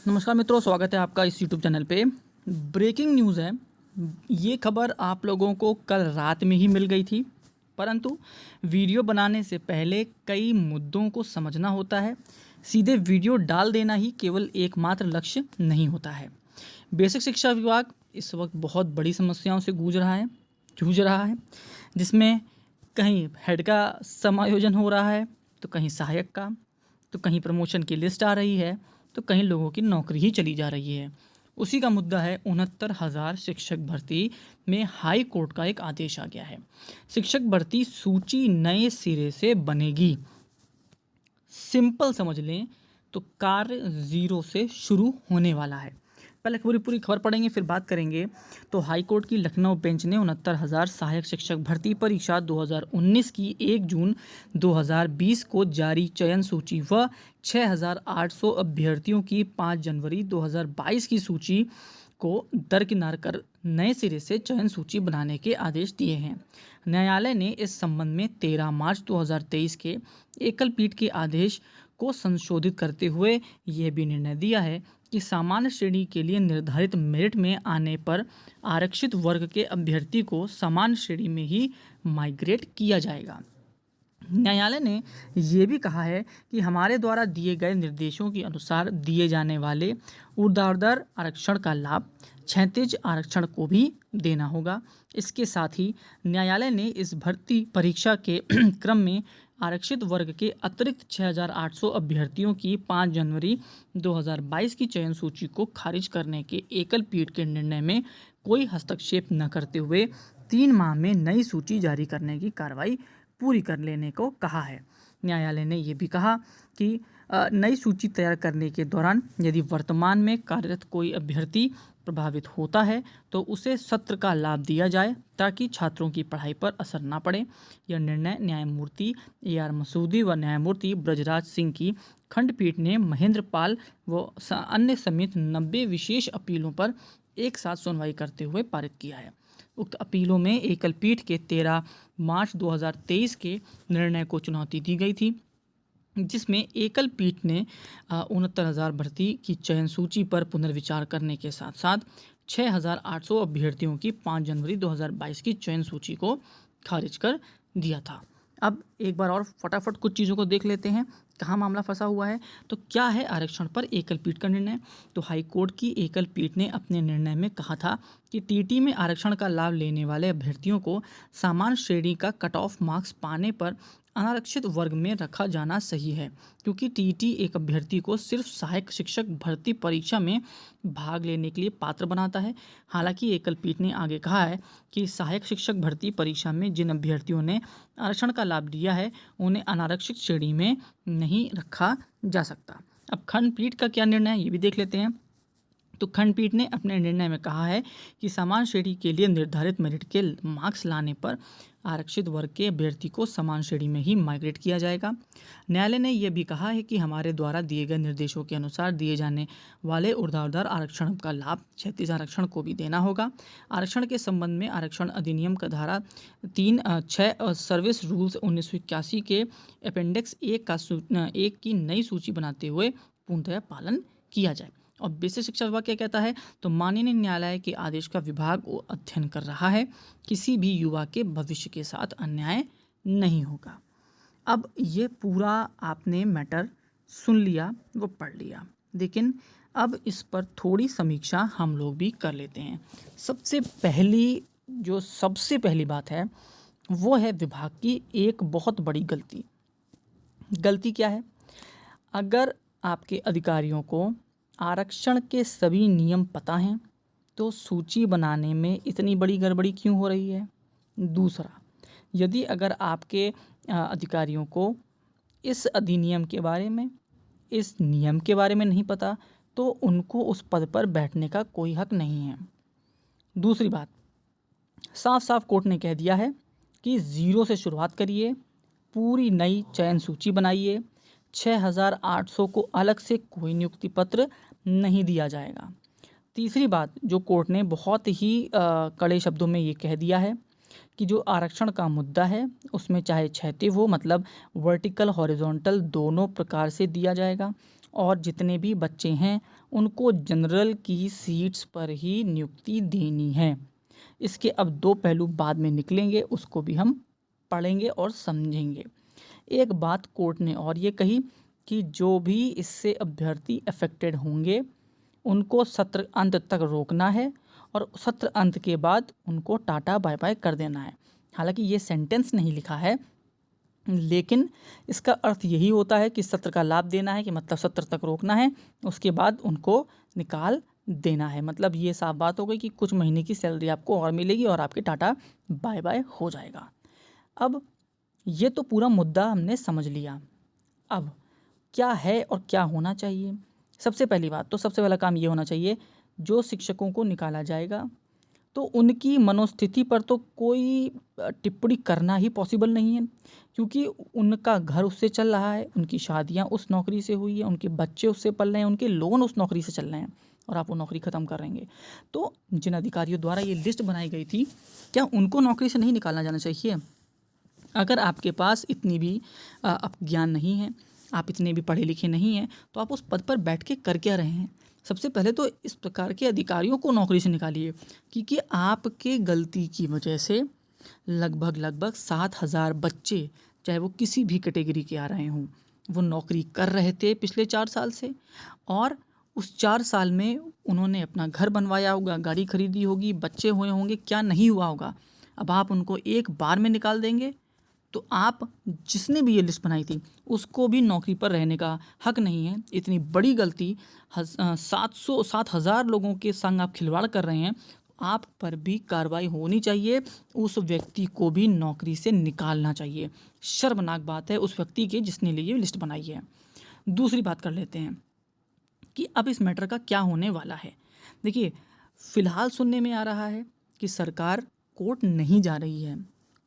नमस्कार मित्रों, स्वागत है आपका इस यूट्यूब चैनल पे। ब्रेकिंग न्यूज़ है। ये खबर आप लोगों को कल रात में ही मिल गई थी, परंतु वीडियो बनाने से पहले कई मुद्दों को समझना होता है। सीधे वीडियो डाल देना ही केवल एकमात्र लक्ष्य नहीं होता है। बेसिक शिक्षा विभाग इस वक्त बहुत बड़ी समस्याओं से जूझ रहा है, जिसमें कहीं हेड का समायोजन हो रहा है, तो कहीं सहायक का, तो कहीं प्रमोशन की लिस्ट आ रही है, तो कहीं लोगों की नौकरी ही चली जा रही है। उसी का मुद्दा है 69,000 शिक्षक भर्ती में हाई कोर्ट का एक आदेश आ गया है। शिक्षक भर्ती सूची नए सिरे से बनेगी। सिंपल समझ लें तो कार्य ज़ीरो से शुरू होने वाला है। पहले पूरी खबर पढ़ेंगे, फिर बात करेंगे। तो हाई कोर्ट की लखनऊ बेंच ने 69,000 सहायक शिक्षक भर्ती परीक्षा 2019 की 1 जून 2020 को जारी चयन सूची व 6,800 अभ्यर्थियों की 5 जनवरी 2022 की सूची को दरकिनार कर नए सिरे से चयन सूची बनाने के आदेश दिए हैं। न्यायालय ने इस संबंध में 13 मार्च 2023 के एकल पीठ के आदेश को संशोधित करते हुए यह भी निर्णय दिया है कि सामान्य श्रेणी के लिए निर्धारित मेरिट में आने पर आरक्षित वर्ग के अभ्यर्थी को सामान्य श्रेणी में ही माइग्रेट किया जाएगा। न्यायालय ने ये भी कहा है कि हमारे द्वारा दिए गए निर्देशों के अनुसार दिए जाने वाले ऊर्ध्वाधर आरक्षण का लाभ क्षैतिज आरक्षण को भी देना होगा। इसके साथ ही न्यायालय ने इस भर्ती परीक्षा के क्रम में आरक्षित वर्ग के अतिरिक्त 6,800 अभ्यर्थियों की 5 जनवरी 2022 की चयन सूची को खारिज करने के एकल पीठ के निर्णय में कोई हस्तक्षेप न करते हुए 3 माह में नई सूची जारी करने की कार्रवाई पूरी कर लेने को कहा है। न्यायालय ने यह भी कहा कि नई सूची तैयार करने के दौरान यदि वर्तमान में कार्यरत कोई अभ्यर्थी प्रभावित होता है तो उसे सत्र का लाभ दिया जाए ताकि छात्रों की पढ़ाई पर असर न पड़े। यह निर्णय न्यायमूर्ति AR मसूदी व न्यायमूर्ति ब्रजराज सिंह की खंडपीठ ने महेंद्र पाल व अन्य समेत 90 विशेष अपीलों पर एक साथ सुनवाई करते हुए पारित किया है। उक्त अपीलों में एकल पीठ के 13 मार्च 2023 के निर्णय को चुनौती दी गई थी, जिसमें एकल पीठ ने 69,000 भर्ती की चयन सूची पर पुनर्विचार करने के साथ साथ 6,800 अभ्यर्थियों की 5 जनवरी 2022 की चयन सूची को खारिज कर दिया था। अब एक बार और फटाफट कुछ चीज़ों को देख लेते हैं, कहाँ मामला फंसा हुआ है। तो क्या है आरक्षण पर एकल पीठ का निर्णय? तो हाई कोर्ट की एकल पीठ ने अपने निर्णय में कहा था कि टीटी में आरक्षण का लाभ लेने वाले अभ्यर्थियों को सामान्य श्रेणी का कट ऑफ मार्क्स पाने पर अनारक्षित वर्ग में रखा जाना सही है, क्योंकि टीटी एक अभ्यर्थी को सिर्फ सहायक शिक्षक भर्ती परीक्षा में भाग लेने के लिए पात्र बनाता है। हालांकि एकल पीठ ने आगे कहा है कि सहायक शिक्षक भर्ती परीक्षा में जिन अभ्यर्थियों ने आरक्षण का लाभ लिया है उन्हें अनारक्षित श्रेणी में नहीं रखा जा सकता। अब खंडपीठ का क्या निर्णय है ये भी देख लेते हैं। तो खंडपीठ ने अपने निर्णय में कहा है कि समान श्रेणी के लिए निर्धारित मेरिट के मार्क्स लाने पर आरक्षित वर्ग के अभ्यर्थी को समान श्रेणी में ही माइग्रेट किया जाएगा। न्यायालय ने यह भी कहा है कि हमारे द्वारा दिए गए निर्देशों के अनुसार दिए जाने वाले ऊर्ध्वाधर आरक्षण का लाभ क्षैतिज आरक्षण को भी देना होगा। आरक्षण के संबंध में आरक्षण अधिनियम का धारा 3(6) सर्विस रूल्स 1981 के अपेंडिक्स 1 की नई सूची बनाते हुए पूर्णतः पालन किया जाए। और बेसिक शिक्षा विभाग क्या कहता है? तो माननीय न्यायालय के आदेश का विभाग अध्ययन कर रहा है, किसी भी युवा के भविष्य के साथ अन्याय नहीं होगा। अब ये पूरा आपने मैटर सुन लिया, वो पढ़ लिया, लेकिन अब इस पर थोड़ी समीक्षा हम लोग भी कर लेते हैं। सबसे पहली बात है वो है विभाग की एक बहुत बड़ी गलती क्या है? अगर आपके अधिकारियों को आरक्षण के सभी नियम पता हैं तो सूची बनाने में इतनी बड़ी गड़बड़ी क्यों हो रही है? दूसरा, यदि अगर आपके अधिकारियों को इस अधिनियम के बारे में, इस नियम के बारे में नहीं पता तो उनको उस पद पर बैठने का कोई हक नहीं है। दूसरी बात, साफ साफ कोर्ट ने कह दिया है कि ज़ीरो से शुरुआत करिए, पूरी नई चयन सूची बनाइए, 6,800 को अलग से कोई नियुक्ति पत्र नहीं दिया जाएगा। तीसरी बात जो कोर्ट ने बहुत ही कड़े शब्दों में ये कह दिया है कि जो आरक्षण का मुद्दा है उसमें चाहे क्षैतिज हो, मतलब वर्टिकल हॉरिजॉन्टल दोनों प्रकार से दिया जाएगा। और जितने भी बच्चे हैं उनको जनरल की सीट्स पर ही नियुक्ति देनी है। इसके अब दो पहलू बाद में निकलेंगे, उसको भी हम पढ़ेंगे और समझेंगे। एक बात कोर्ट ने और ये कही कि जो भी इससे अभ्यर्थी अफेक्टेड होंगे उनको सत्र अंत तक रोकना है और सत्र अंत के बाद उनको टाटा बाय बाय कर देना है। हालांकि ये सेंटेंस नहीं लिखा है, लेकिन इसका अर्थ यही होता है कि सत्र का लाभ देना है, कि मतलब सत्र तक रोकना है, उसके बाद उनको निकाल देना है। मतलब ये साफ बात हो गई कि कुछ महीने की सैलरी आपको और मिलेगी और आपके टाटा बाय बाय हो जाएगा। अब ये तो पूरा मुद्दा हमने समझ लिया। अब क्या है और क्या होना चाहिए? सबसे पहली बात तो सबसे पहला काम ये होना चाहिए, जो शिक्षकों को निकाला जाएगा तो उनकी मनोस्थिति पर तो कोई टिप्पणी करना ही पॉसिबल नहीं है, क्योंकि उनका घर उससे चल रहा है, उनकी शादियां उस नौकरी से हुई है, उनके बच्चे उससे पल रहे हैं, उनके लोन उस नौकरी से चल रहे हैं और आप वो नौकरी ख़त्म कर रहेंगे। तो जिन अधिकारियों द्वारा ये लिस्ट बनाई गई थी, क्या उनको नौकरी से नहीं निकालना जाना चाहिए? अगर आपके पास इतनी भी ज्ञान नहीं है, आप इतने भी पढ़े लिखे नहीं हैं, तो आप उस पद पर बैठ के कर क्या रहे हैं? सबसे पहले तो इस प्रकार के अधिकारियों को नौकरी से निकालिए, क्योंकि आपके गलती की वजह से लगभग 7,000 बच्चे, चाहे वो किसी भी कैटेगरी के आ रहे हों, वो नौकरी कर रहे थे पिछले 4 साल से, और उस 4 साल में उन्होंने अपना घर बनवाया होगा, गाड़ी खरीदी होगी, बच्चे हुए होंगे, क्या नहीं हुआ होगा। अब आप उनको एक बार में निकाल देंगे तो आप, जिसने भी ये लिस्ट बनाई थी, उसको भी नौकरी पर रहने का हक नहीं है। इतनी बड़ी गलती 7,000 लोगों के संग आप खिलवाड़ कर रहे हैं, आप पर भी कार्रवाई होनी चाहिए, उस व्यक्ति को भी नौकरी से निकालना चाहिए। शर्मनाक बात है उस व्यक्ति के जिसने लिए लिस्ट बनाई है। दूसरी बात कर लेते हैं कि अब इस मैटर का क्या होने वाला है। देखिए, फ़िलहाल सुनने में आ रहा है कि सरकार कोर्ट नहीं जा रही है।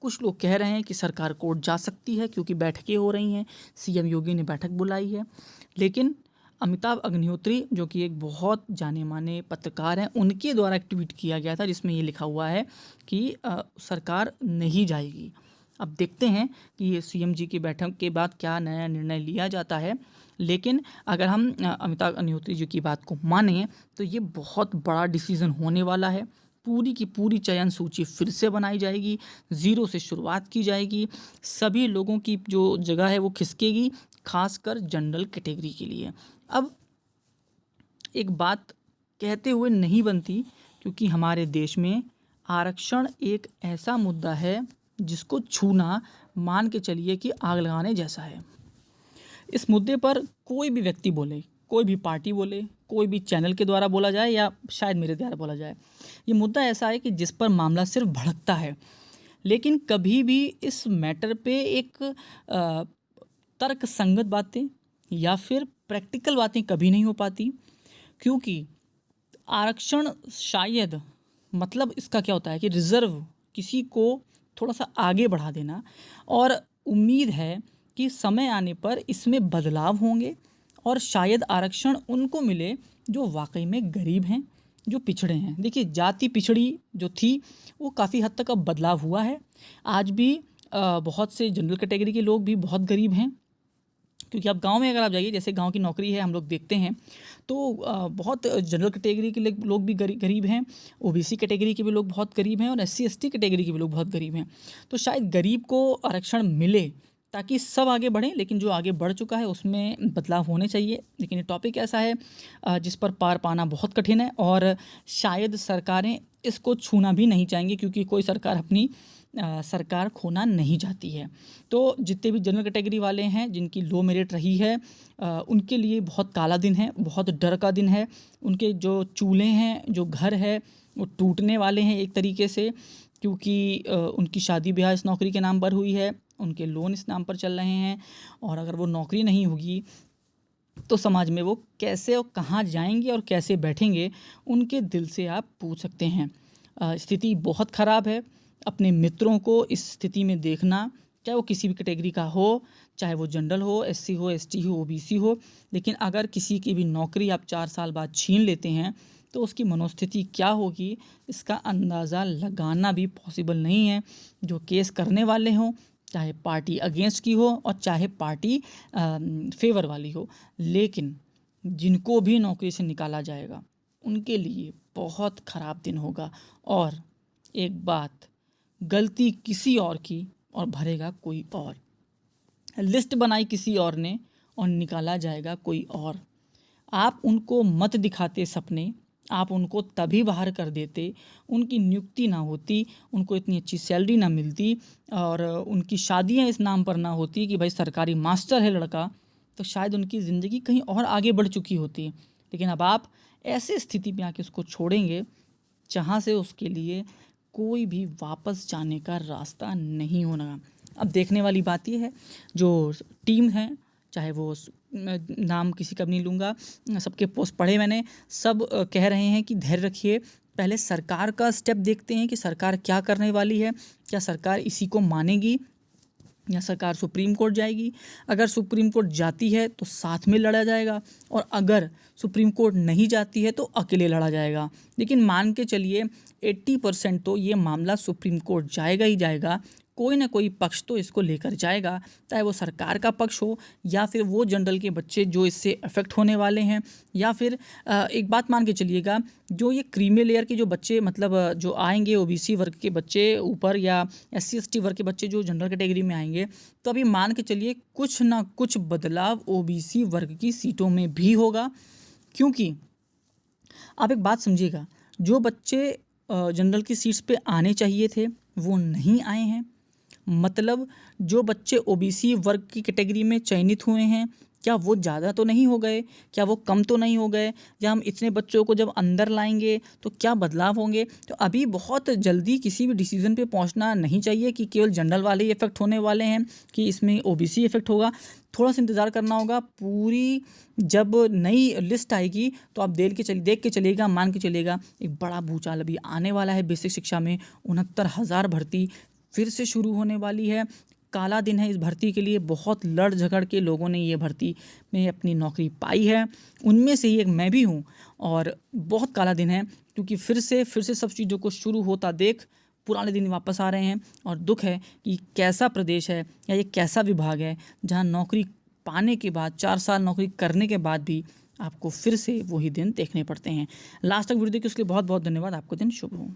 कुछ लोग कह रहे हैं कि सरकार कोर्ट जा सकती है क्योंकि बैठकें हो रही हैं, सीएम योगी ने बैठक बुलाई है। लेकिन अमिताभ अग्निहोत्री, जो कि एक बहुत जाने माने पत्रकार हैं, उनके द्वारा एक ट्वीट किया गया था जिसमें ये लिखा हुआ है कि सरकार नहीं जाएगी। अब देखते हैं कि ये सीएम जी की बैठक के बाद क्या नया निर्णय लिया जाता है। लेकिन अगर हम अमिताभ अग्निहोत्री जी की बात को मानें तो ये बहुत बड़ा डिसीज़न होने वाला है। पूरी की पूरी चयन सूची फिर से बनाई जाएगी, ज़ीरो से शुरुआत की जाएगी, सभी लोगों की जो जगह है वो खिसकेगी, खासकर जनरल कैटेगरी के लिए। अब एक बात कहते हुए नहीं बनती, क्योंकि हमारे देश में आरक्षण एक ऐसा मुद्दा है जिसको छूना, मान के चलिए कि आग लगाने जैसा है। इस मुद्दे पर कोई भी व्यक्ति बोले, कोई भी पार्टी बोले, कोई भी चैनल के द्वारा बोला जाए या शायद मेरे द्वारा बोला जाए, ये मुद्दा ऐसा है कि जिस पर मामला सिर्फ भड़कता है, लेकिन कभी भी इस मैटर पे एक तर्क संगत बातें या फिर प्रैक्टिकल बातें कभी नहीं हो पाती। क्योंकि आरक्षण शायद, मतलब इसका क्या होता है कि रिज़र्व, किसी को थोड़ा सा आगे बढ़ा देना, और उम्मीद है कि समय आने पर इसमें बदलाव होंगे और शायद आरक्षण उनको मिले जो वाकई में गरीब हैं, जो पिछड़े हैं। देखिए, जाति पिछड़ी जो थी वो काफ़ी हद तक अब बदलाव हुआ है। आज भी बहुत से जनरल कैटेगरी के लोग भी बहुत गरीब हैं, क्योंकि आप गांव में अगर आप जाइए, जैसे गांव की नौकरी है हम लोग देखते हैं, तो बहुत जनरल कैटेगरी के लोग भी गरीब हैं, ओबीसी कैटेगरी के भी लोग बहुत गरीब हैं और एससी एसटी कैटेगरी के भी लोग बहुत गरीब हैं। तो शायद गरीब को आरक्षण मिले ताकि सब आगे बढ़ें, लेकिन जो आगे बढ़ चुका है उसमें बदलाव होने चाहिए। लेकिन ये टॉपिक ऐसा है जिस पर पार पाना बहुत कठिन है, और शायद सरकारें इसको छूना भी नहीं चाहेंगी, क्योंकि कोई सरकार अपनी सरकार खोना नहीं चाहती है। तो जितने भी जनरल कैटेगरी वाले हैं जिनकी लो मेरिट रही है, उनके लिए बहुत काला दिन है, बहुत डर का दिन है। उनके जो चूल्हे हैं, जो घर है, वो टूटने वाले हैं एक तरीके से, क्योंकि उनकी शादी ब्याह इस नौकरी के नाम पर हुई है, उनके लोन इस नाम पर चल रहे हैं, और अगर वो नौकरी नहीं होगी तो समाज में वो कैसे और कहाँ जाएंगे और कैसे बैठेंगे, उनके दिल से आप पूछ सकते हैं। स्थिति बहुत ख़राब है। अपने मित्रों को इस स्थिति में देखना, चाहे वो किसी भी कैटेगरी का हो, चाहे वो जनरल हो, एससी हो, एसटी हो, ओबीसी हो, लेकिन अगर किसी की भी नौकरी आप 4 साल बाद छीन लेते हैं तो उसकी मनोस्थिति क्या होगी, इसका अंदाज़ा लगाना भी पॉसिबल नहीं है। जो केस करने वाले हों, चाहे पार्टी अगेंस्ट की हो और चाहे पार्टी फेवर वाली हो, लेकिन जिनको भी नौकरी से निकाला जाएगा उनके लिए बहुत ख़राब दिन होगा। और एक बात, गलती किसी और की और भरेगा कोई और। लिस्ट बनाई किसी और ने और निकाला जाएगा कोई और। आप उनको मत दिखाते सपने, आप उनको तभी बाहर कर देते, उनकी नियुक्ति ना होती, उनको इतनी अच्छी सैलरी ना मिलती और उनकी शादियां इस नाम पर ना होती कि भाई सरकारी मास्टर है लड़का, तो शायद उनकी ज़िंदगी कहीं और आगे बढ़ चुकी होती। लेकिन अब आप ऐसे स्थिति में आके उसको छोड़ेंगे जहाँ से उसके लिए कोई भी वापस जाने का रास्ता नहीं होना। अब देखने वाली बात यह है, जो टीम है, चाहे वो नाम किसी का भी नहीं लूँगा, सबके पोस्ट पढ़े मैंने, सब कह रहे हैं कि धैर्य रखिए, पहले सरकार का स्टेप देखते हैं कि सरकार क्या करने वाली है, क्या सरकार इसी को मानेगी या सरकार सुप्रीम कोर्ट जाएगी। अगर सुप्रीम कोर्ट जाती है तो साथ में लड़ा जाएगा और अगर सुप्रीम कोर्ट नहीं जाती है तो अकेले लड़ा जाएगा। लेकिन मान के चलिए 80% तो ये मामला सुप्रीम कोर्ट जाएगा ही जाएगा। कोई ना कोई पक्ष तो इसको लेकर जाएगा, चाहे वो सरकार का पक्ष हो या फिर वो जनरल के बच्चे जो इससे अफेक्ट होने वाले हैं, या फिर एक बात मान के चलिएगा, जो ये क्रीमी लेयर के जो बच्चे मतलब जो आएंगे ओबीसी वर्ग के बच्चे ऊपर या SC ST वर्ग के बच्चे जो जनरल कैटेगरी में आएंगे, तो अभी मान के चलिए कुछ ना कुछ बदलाव ओबीसी वर्ग की सीटों में भी होगा। क्योंकि आप एक बात समझिएगा, जो बच्चे जनरल की सीट्स पे आने चाहिए थे वो नहीं आए हैं। मतलब जो बच्चे ओबीसी वर्ग की कैटेगरी में चयनित हुए हैं, क्या वो ज़्यादा तो नहीं हो गए, क्या वो कम तो नहीं हो गए, या हम इतने बच्चों को जब अंदर लाएंगे तो क्या बदलाव होंगे। तो अभी बहुत जल्दी किसी भी डिसीजन पे पहुंचना नहीं चाहिए कि केवल जनरल वाले ही इफेक्ट होने वाले हैं कि इसमें ओबीसी इफेक्ट होगा। थोड़ा सा इंतज़ार करना होगा। पूरी जब नई लिस्ट आएगी तो आप देख के चलिएगा, मान के चलिएगा एक बड़ा भूचाल अभी आने वाला है। बेसिक शिक्षा में 69,000 भर्ती फिर से शुरू होने वाली है। काला दिन है इस भर्ती के लिए। बहुत लड़ झगड़ के लोगों ने ये भर्ती में अपनी नौकरी पाई है, उनमें से ही एक मैं भी हूँ। और बहुत काला दिन है क्योंकि फिर से सब चीज़ों को शुरू होता देख पुराने दिन वापस आ रहे हैं। और दुख है कि कैसा प्रदेश है या ये कैसा विभाग है जहाँ नौकरी पाने के बाद 4 साल नौकरी करने के बाद भी आपको फिर से वही दिन देखने पड़ते हैं। लास्ट तक वीडियो देखिए, उसके लिए बहुत बहुत धन्यवाद। आपको दिन शुभ हो।